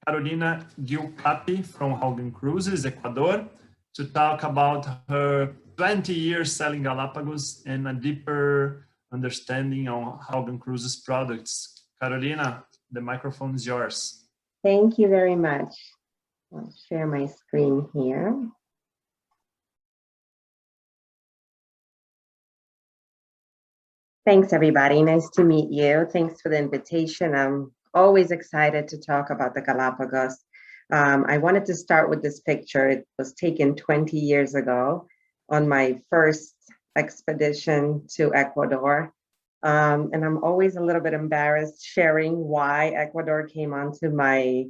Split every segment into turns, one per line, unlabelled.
Carolina Gilcapi from Haugan Cruises, Ecuador, to talk about her 20 years selling Galapagos and a deeper understanding on Haugan Cruises products. Carolina, the microphone is yours.
Thank you very much. I'll share my screen here. Thanks, everybody. Nice to meet you. Thanks for the invitation. I'm always excited to talk about the Galapagos. I wanted to start with this picture. It was taken 20 years ago on my first expedition to Ecuador. And I'm always a little bit embarrassed sharing why Ecuador came onto my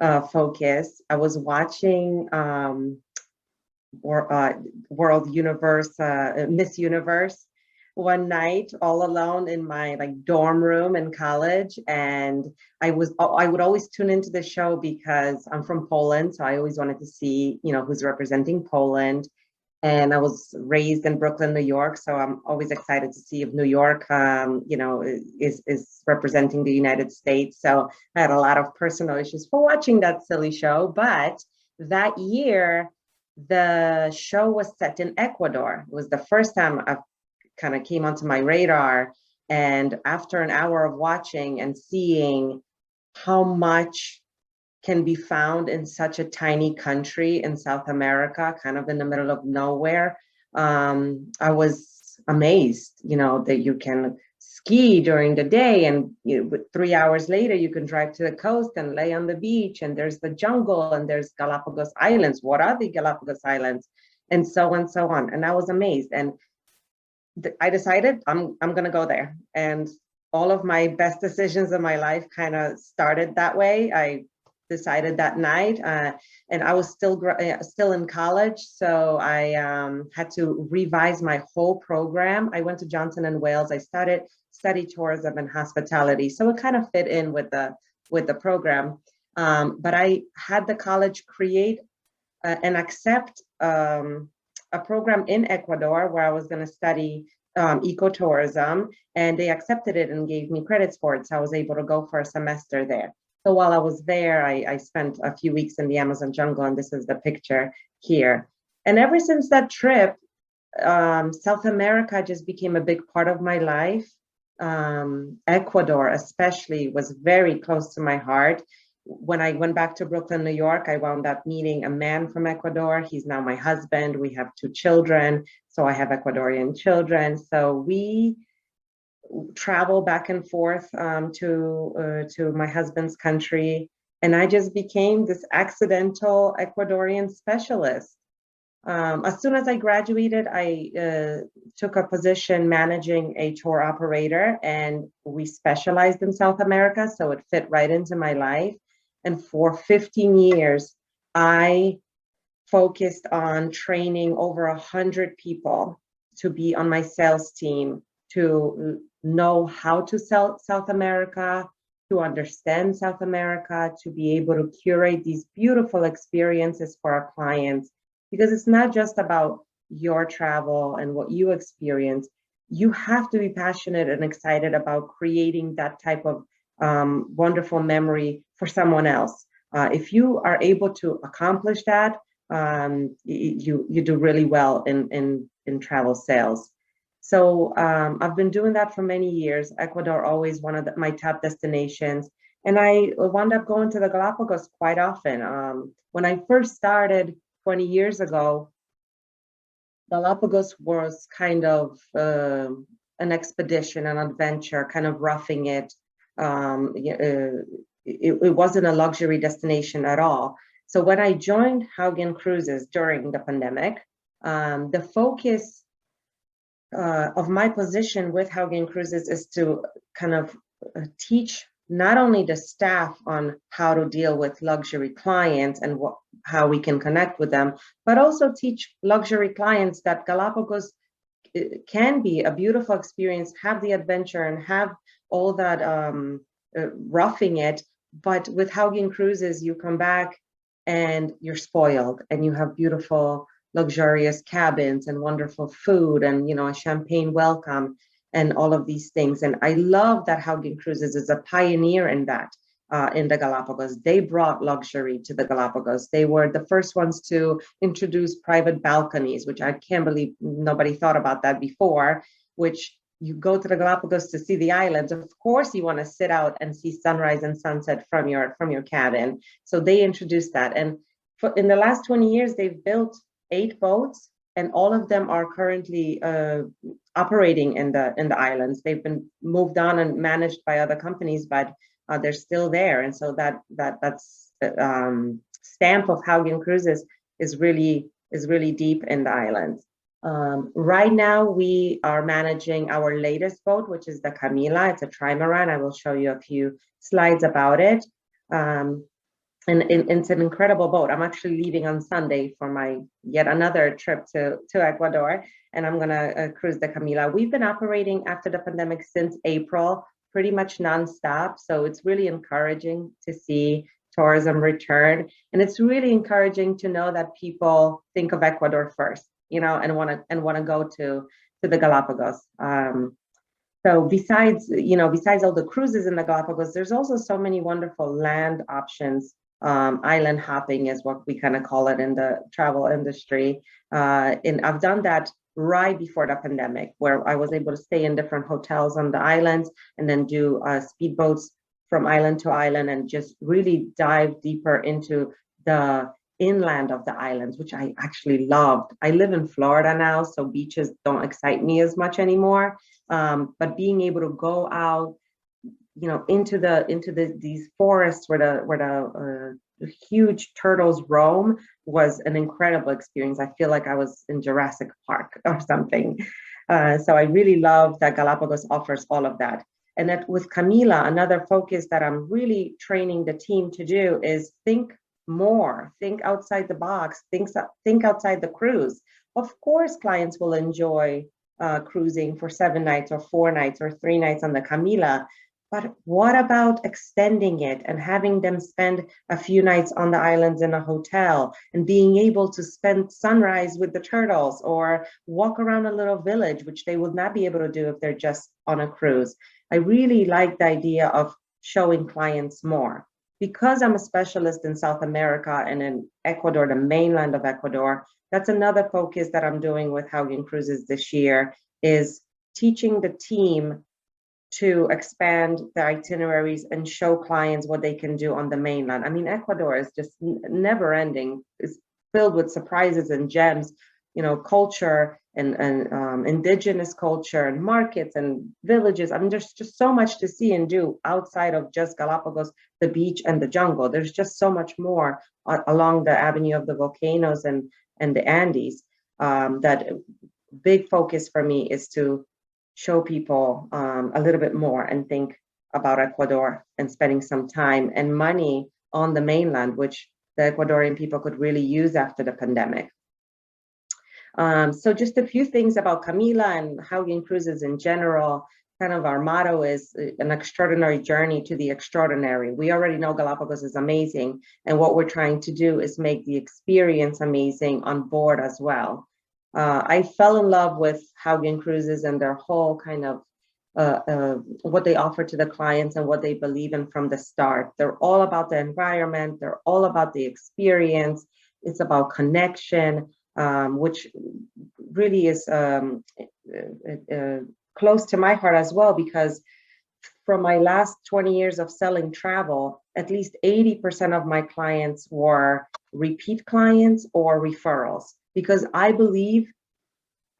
focus. I was watching World Universe, Miss Universe one night all alone in my dorm room in college, and I would always tune into the show because I'm from Poland, so I always wanted to see who's representing Poland. And I was raised in Brooklyn, New York, so I'm always excited to see if New York is representing the United States. So I had a lot of personal issues for watching that silly show. But that year the show was set in Ecuador. It was the first time I kind of came onto my radar, and after an hour of watching and seeing how much can be found in such a tiny country in South America, kind of in the middle of nowhere, I was amazed, that you can ski during the day, and 3 hours later you can drive to the coast and lay on the beach, and there's the jungle, and there's Galapagos Islands. What are the Galapagos Islands? And so on. And I was amazed. And I decided I'm going to go there. And all of my best decisions in my life kind of started that way. I decided that night, and I was still in college, so I had to revise my whole program. I went to Johnson & Wales. I studied tourism and hospitality, so it kind of fit in with the program. But I had the college create and accept a program in Ecuador where I was going to study ecotourism, and they accepted it and gave me credits for it. So I was able to go for a semester there. So while I was there, I spent a few weeks in the Amazon jungle, and this is the picture here. And ever since that trip, South America just became a big part of my life. Ecuador especially was very close to my heart. When I went back to Brooklyn, New York, I wound up meeting a man from Ecuador. He's now my husband. We have 2 children. So I have Ecuadorian children. So we travel back and forth to my husband's country. And I just became this accidental Ecuadorian specialist. As soon as I graduated, I took a position managing a tour operator, and we specialized in South America. So it fit right into my life. And for 15 years, I focused on training over 100 people to be on my sales team, to know how to sell South America, to understand South America, to be able to curate these beautiful experiences for our clients. Because it's not just about your travel and what you experience. You have to be passionate and excited about creating that type of wonderful memory for someone else. If you are able to accomplish that, you do really well in travel sales. So I've been doing that for many years. Ecuador always one of my top destinations. And I wound up going to the Galapagos quite often. When I first started 20 years ago, Galapagos was kind of an expedition, an adventure, kind of roughing it. It wasn't a luxury destination at all. So when I joined Haugan Cruises during the pandemic, the focus of my position with Haugan Cruises is to kind of teach not only the staff on how to deal with luxury clients and how we can connect with them, but also teach luxury clients that Galapagos can be a beautiful experience, have the adventure and have all that roughing it. But with Haugan Cruises, you come back and you're spoiled, and you have beautiful, luxurious cabins and wonderful food, and a champagne welcome and all of these things. And I love that Haugan Cruises is a pioneer in that. in the Galapagos. They brought luxury to the Galapagos. They were the first ones to introduce private balconies, which I can't believe nobody thought about that before, which you go to the Galapagos to see the islands. Of course, you want to sit out and see sunrise and sunset from your cabin. So they introduced that. And in the last 20 years, they've built 8 boats, and all of them are currently operating in the islands. They've been moved on and managed by other companies, but they're still there. And so that's stamp of Haugan Cruises is really deep in the islands. Right now, we are managing our latest boat, which is the Camila. It's a trimaran. I will show you a few slides about it. And it's an incredible boat. I'm actually leaving on Sunday for my yet another trip to Ecuador, and I'm gonna cruise the Camila. We've been operating after the pandemic since April, pretty much nonstop. So it's really encouraging to see tourism return. And it's really encouraging to know that people think of Ecuador first, and wanna go to the Galapagos. So besides all the cruises in the Galapagos, there's also so many wonderful land options. Island hopping is what we kind of call it in the travel industry. And I've done that right before the pandemic, where I was able to stay in different hotels on the islands and then do speedboats from island to island and just really dive deeper into the inland of the islands, which I actually loved. I live in Florida now, so beaches don't excite me as much anymore. But being able to go out, into these forests where the huge turtles roam was an incredible experience. I feel like I was in Jurassic Park or something. So I really love that Galapagos offers all of that. And that with Camila, another focus that I'm really training the team to do is think more, think outside the box, think outside the cruise. Of course, clients will enjoy cruising for 7 nights or 4 nights or 3 nights on the Camila. But what about extending it and having them spend a few nights on the islands in a hotel and being able to spend sunrise with the turtles or walk around a little village, which they would not be able to do if they're just on a cruise? I really like the idea of showing clients more. Because I'm a specialist in South America and in Ecuador, the mainland of Ecuador, that's another focus that I'm doing with Haugan Cruises this year, is teaching the team to expand their itineraries and show clients what they can do on the mainland. I mean, Ecuador is just never ending. It's filled with surprises and gems, culture and indigenous culture and markets and villages. I mean, there's just so much to see and do outside of just Galapagos, the beach and the jungle. There's just so much more along the avenue of the volcanoes and the Andes. That big focus for me is to show people a little bit more and think about Ecuador and spending some time and money on the mainland, which the Ecuadorian people could really use after the pandemic. So just a few things about Camila and Haugan Cruises in general. Kind of our motto is an extraordinary journey to the extraordinary. We already know Galapagos is amazing, and what we're trying to do is make the experience amazing on board as well. I fell in love with Haugan Cruises and their whole kind of what they offer to the clients and what they believe in from the start. They're all about the environment. They're all about the experience. It's about connection, which really is close to my heart as well, because from my last 20 years of selling travel, at least 80% of my clients were repeat clients or referrals. Because I believe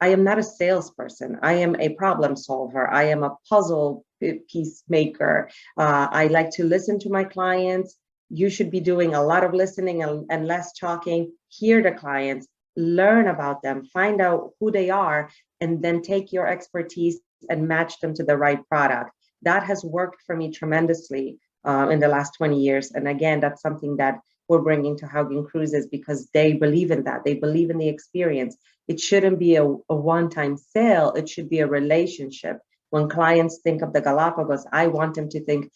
I am not a salesperson. I am a problem solver. I am a puzzle piece maker. I like to listen to my clients. You should be doing a lot of listening and less talking. Hear the clients, learn about them, find out who they are, and then take your expertise and match them to the right product. That has worked for me tremendously in the last 20 years. And again, that's something that we're bringing to Haugan Cruises because they believe in that. They believe in the experience. It shouldn't be a one-time sale. It should be a relationship. When clients think of the Galapagos, I want them to think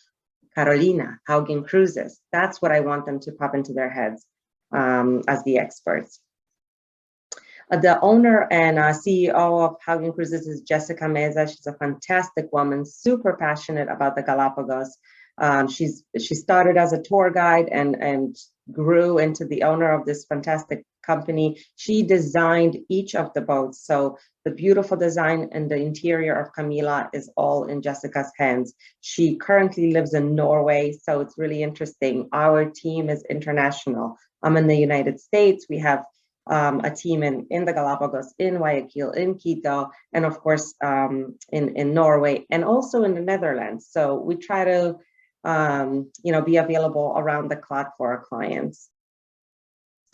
Carolina, Haugan Cruises. That's what I want them to pop into their heads as the experts. The owner and CEO of Haugan Cruises is Jessica Meza. She's a fantastic woman, super passionate about the Galapagos. She started as a tour guide and grew into the owner of this fantastic company. She designed each of the boats. So the beautiful design and the interior of Camila is all in Jessica's hands. She currently lives in Norway, so it's really interesting. Our team is international. I'm in the United States. We have a team in the Galapagos, in Guayaquil, in Quito, and of course in Norway, and also in the Netherlands. So we try to be available around the clock for our clients.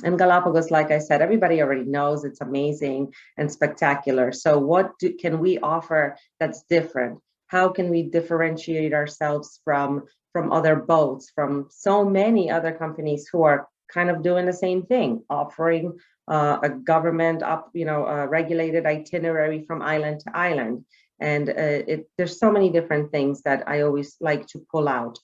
And Galapagos, like I said, everybody already knows it's amazing and spectacular. So what can we offer that's different? How can we differentiate ourselves from other boats, from so many other companies who are kind of doing the same thing, offering a government regulated itinerary from island to island. And there's so many different things that I always like to pull out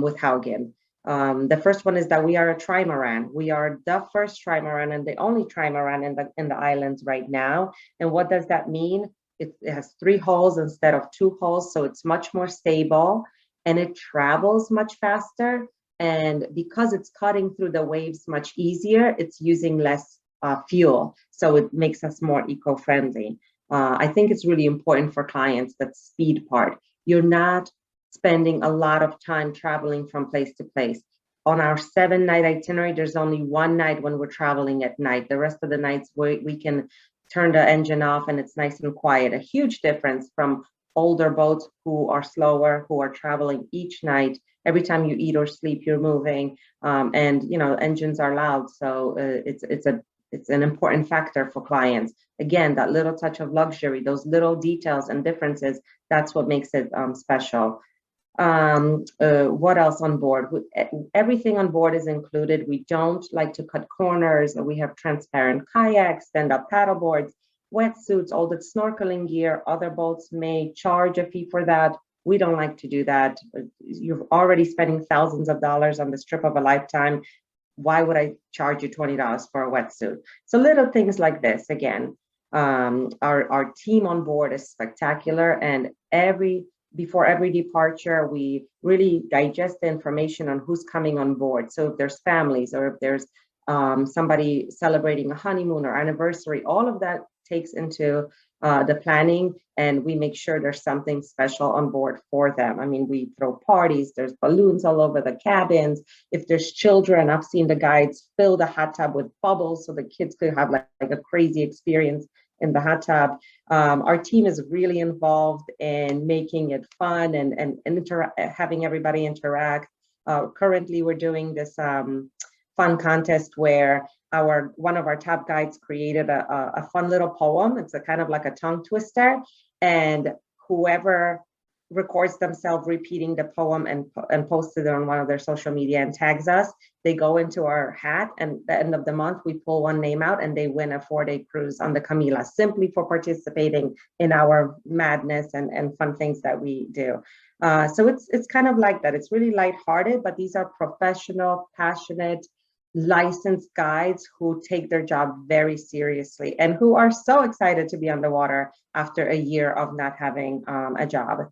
with Haugan. The first one is that we are a trimaran. We are the first trimaran and the only trimaran in the islands right now. And what does that mean? It has 3 hulls instead of 2 hulls, so it's much more stable and it travels much faster. And because it's cutting through the waves much easier, it's using less fuel, so it makes us more eco-friendly. I think it's really important for clients, that speed part. You're not spending a lot of time traveling from place to place. On our 7-night itinerary, there's only 1 night when we're traveling at night. The rest of the nights we can turn the engine off and it's nice and quiet. A huge difference from older boats who are slower, who are traveling each night. Every time you eat or sleep, you're moving, and engines are loud. So it's an important factor for clients. Again, that little touch of luxury, those little details and differences, that's what makes it special. What else on board? Everything on board is included. We don't like to cut corners. We have transparent kayaks, stand-up paddleboards, wetsuits, all the snorkeling gear. Other boats may charge a fee for that. We don't like to do that. You're already spending thousands of dollars on this trip of a lifetime. Why would I charge you $20 for a wetsuit? So little things like this. Again, our team on board is spectacular, and before every departure, we really digest the information on who's coming on board. So if there's families, or if there's somebody celebrating a honeymoon or anniversary, all of that takes into the planning, and we make sure there's something special on board for them. I mean, we throw parties, there's balloons all over the cabins. If there's children, I've seen the guides fill the hot tub with bubbles so the kids could have like a crazy experience in the hot tub. Our team is really involved in making it fun and having everybody interact. Currently, we're doing this fun contest where one of our top guides created a fun little poem. It's a kind of like a tongue twister, and whoever records themselves repeating the poem and posted it on one of their social media and tags us, they go into our hat, and at the end of the month we pull one name out and they win a 4-day cruise on the Camila, simply for participating in our madness and fun things that we do. So it's kind of like that. It's really lighthearted, but these are professional, passionate, licensed guides who take their job very seriously and who are so excited to be on the water after a year of not having a job.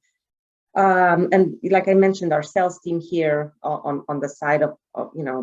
And like I mentioned, our sales team here on the side of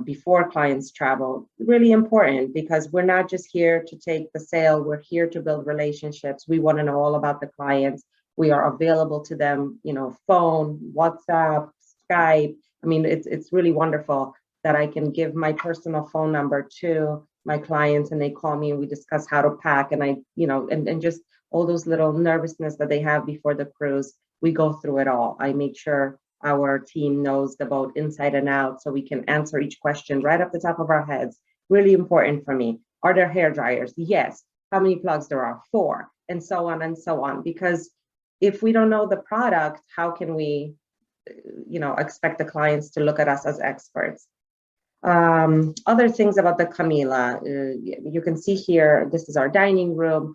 before clients travel, really important, because we're not just here to take the sale, we're here to build relationships. We want to know all about the clients. We are available to them, phone, WhatsApp, Skype. I mean, it's really wonderful that I can give my personal phone number to my clients and they call me and we discuss how to pack, and and just all those little nervousness that they have before the cruise. We go through it all. I make sure our team knows the boat inside and out so we can answer each question right off the top of our heads. Really important for me. Are there hair dryers? Yes. How many plugs there are? 4, and so on and so on. Because if we don't know the product, how can we, expect the clients to look at us as experts? Other things about the Camila, you can see here, this is our dining room.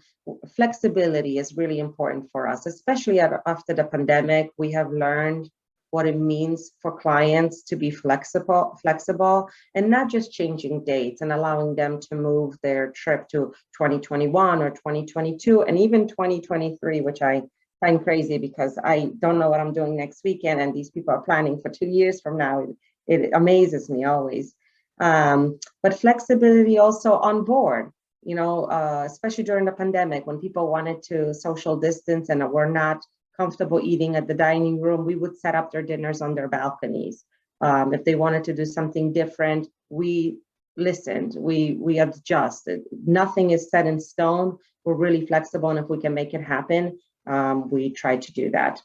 Flexibility is really important for us, especially after the pandemic. We have learned what it means for clients to be flexible and not just changing dates and allowing them to move their trip to 2021 or 2022 and even 2023, which I find crazy because I don't know what I'm doing next weekend, and these people are planning for 2 years from now. It amazes me always. But flexibility also on board, especially during the pandemic when people wanted to social distance and were not comfortable eating at the dining room, we would set up their dinners on their balconies. If they wanted to do something different, we listened, we adjusted. Nothing is set in stone. We're really flexible, and if we can make it happen, we try to do that.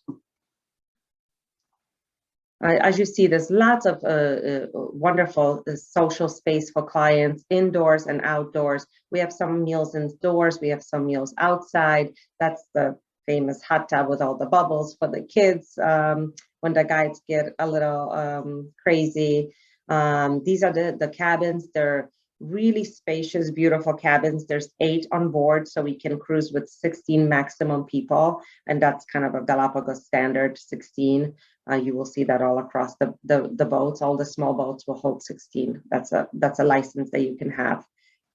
As you see, there's lots of wonderful social space for clients, indoors and outdoors. We have some meals indoors, we have some meals outside. That's the famous hot tub with all the bubbles for the kids when the guides get a little crazy. These are the cabins. They're really spacious, beautiful cabins. There's 8 on board, so we can cruise with 16 maximum people, and that's kind of a Galapagos standard, 16. You will see that all across the boats. All the small boats will hold 16. That's a license that you can have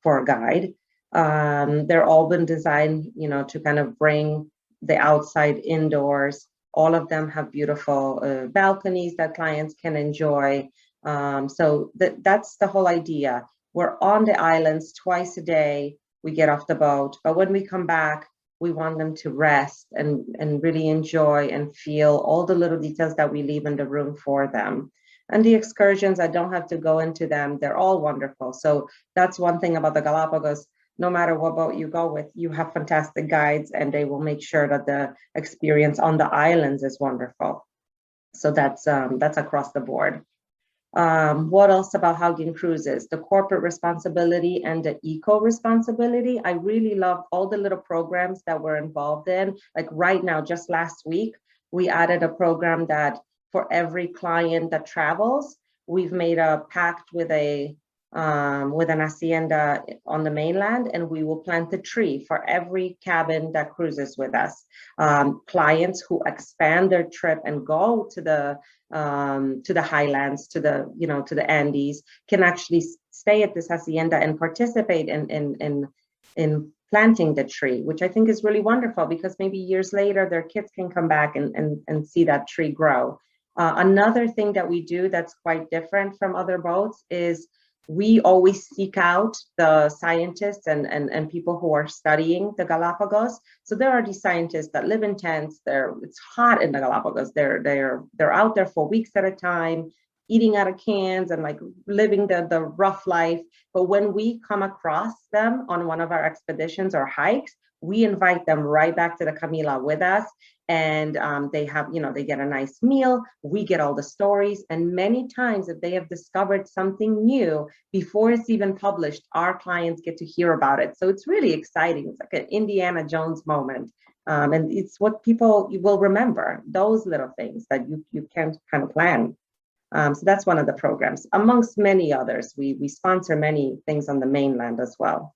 for a guide. They're all been designed, to kind of bring the outside indoors. All of them have beautiful balconies that clients can enjoy. So that's the whole idea. We're on the islands twice a day. We get off the boat, but when we come back, we want them to rest and really enjoy and feel all the little details that we leave in the room for them. And the excursions, I don't have to go into them. They're all wonderful. So that's one thing about the Galapagos. No matter what boat you go with, you have fantastic guides, and they will make sure that the experience on the islands is wonderful. So that's across the board. What else about Haugan Cruises? The corporate responsibility and the eco responsibility. I really love all the little programs that we're involved in. Like right now, just last week, we added a program that for every client that travels, we've made a pact with an hacienda on the mainland, and we will plant a tree for every cabin that cruises with us. Clients who expand their trip and go to the highlands, to the Andes, can actually stay at this hacienda and participate in planting the tree, which I think is really wonderful, because maybe years later their kids can come back and see that tree grow. Another thing that we do that's quite different from other boats is we always seek out the scientists and people who are studying the Galapagos. So there are these scientists that live in tents. It's hot in the Galapagos. They're out there for weeks at a time, eating out of cans and like living the rough life. But when we come across them on one of our expeditions or hikes, we invite them right back to the Camila with us, and they get a nice meal. We get all the stories, and many times if they have discovered something new before it's even published, our clients get to hear about it. So it's really exciting. It's like an Indiana Jones moment, and it's what people will remember, those little things that you can't kind of plan. So that's one of the programs, amongst many others. We sponsor many things on the mainland as well.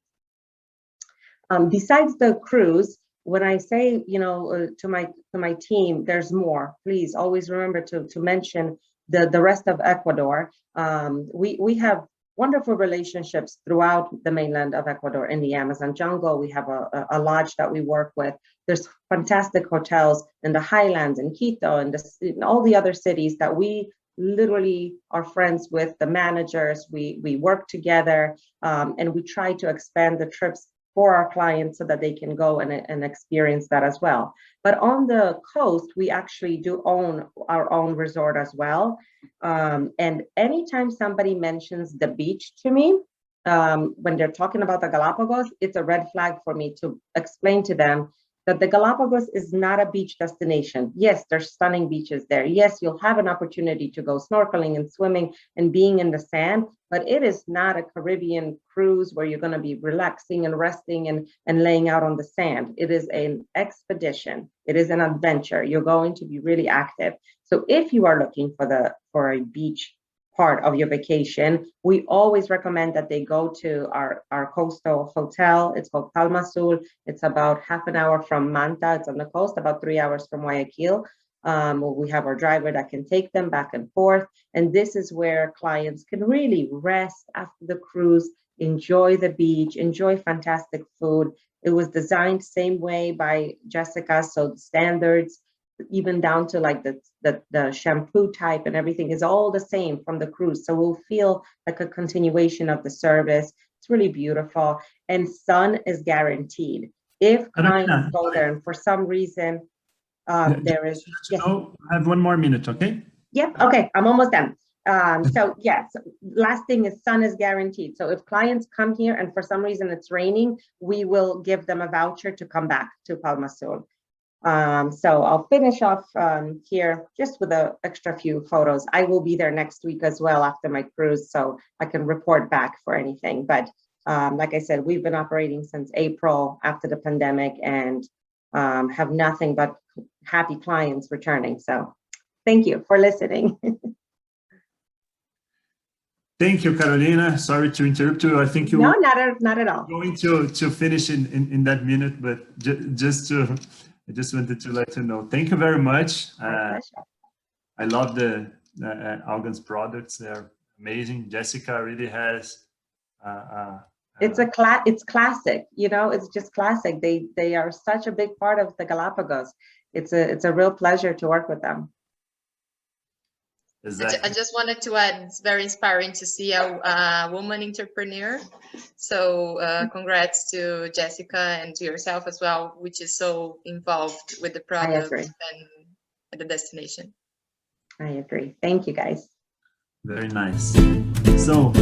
Besides the cruise, when I say, to my team, there's more. Please always remember to mention the rest of Ecuador. We have wonderful relationships throughout the mainland of Ecuador. In the Amazon jungle, we have a lodge that we work with. There's fantastic hotels in the highlands, in Quito, and in all the other cities that we literally are friends with the managers. We work together, and we try to expand the trips for our clients so that they can go and experience that as well. But on the coast, we actually do own our own resort as well. And anytime somebody mentions the beach to me, when they're talking about the Galapagos, it's a red flag for me to explain to them that the Galapagos is not a beach destination. Yes, there's stunning beaches there. Yes, you'll have an opportunity to go snorkeling and swimming and being in the sand, but it is not a Caribbean cruise where you're going to be relaxing and resting and laying out on the sand. It is an expedition. It is an adventure. You're going to be really active. So if you are looking for a beach part of your vacation, we always recommend that they go to our coastal hotel. It's called Palma Azul. It's about half an hour from Manta. It's on the coast, about 3 hours from Guayaquil. We have our driver that can take them back and forth. And this is where clients can really rest after the cruise, enjoy the beach, enjoy fantastic food. It was designed same way by Jessica, so the standards, even down to like the shampoo type and everything is all the same from the cruise. So we'll feel like a continuation of the service. It's really beautiful. And sun is guaranteed. If clients go there and for some reason there is...
Yes. I have 1 more minute, okay?
Yep, okay, I'm almost done. So yes, last thing is sun is guaranteed. So if clients come here and for some reason it's raining, we will give them a voucher to come back to Palma Sur. So I'll finish off here just with an extra few photos. I will be there next week as well after my cruise, so I can report back for anything. But like I said, we've been operating since April after the pandemic and have nothing but happy clients returning. So thank you for listening.
Thank you, Carolina. Sorry to interrupt you. I think you
no, not at all.
Going to finish in that minute, but I just wanted to let you know. Thank you very much. I love the Haugan's products. They're amazing. Jessica really has.
It's classic. You know, it's just classic. They are such a big part of the Galapagos. It's a real pleasure to work with them.
Exactly.
I just wanted to add, it's very inspiring to see a woman entrepreneur. So congrats to Jessica and to yourself as well, which is so involved with the product and the destination.
I agree. Thank you, guys.
Very nice. So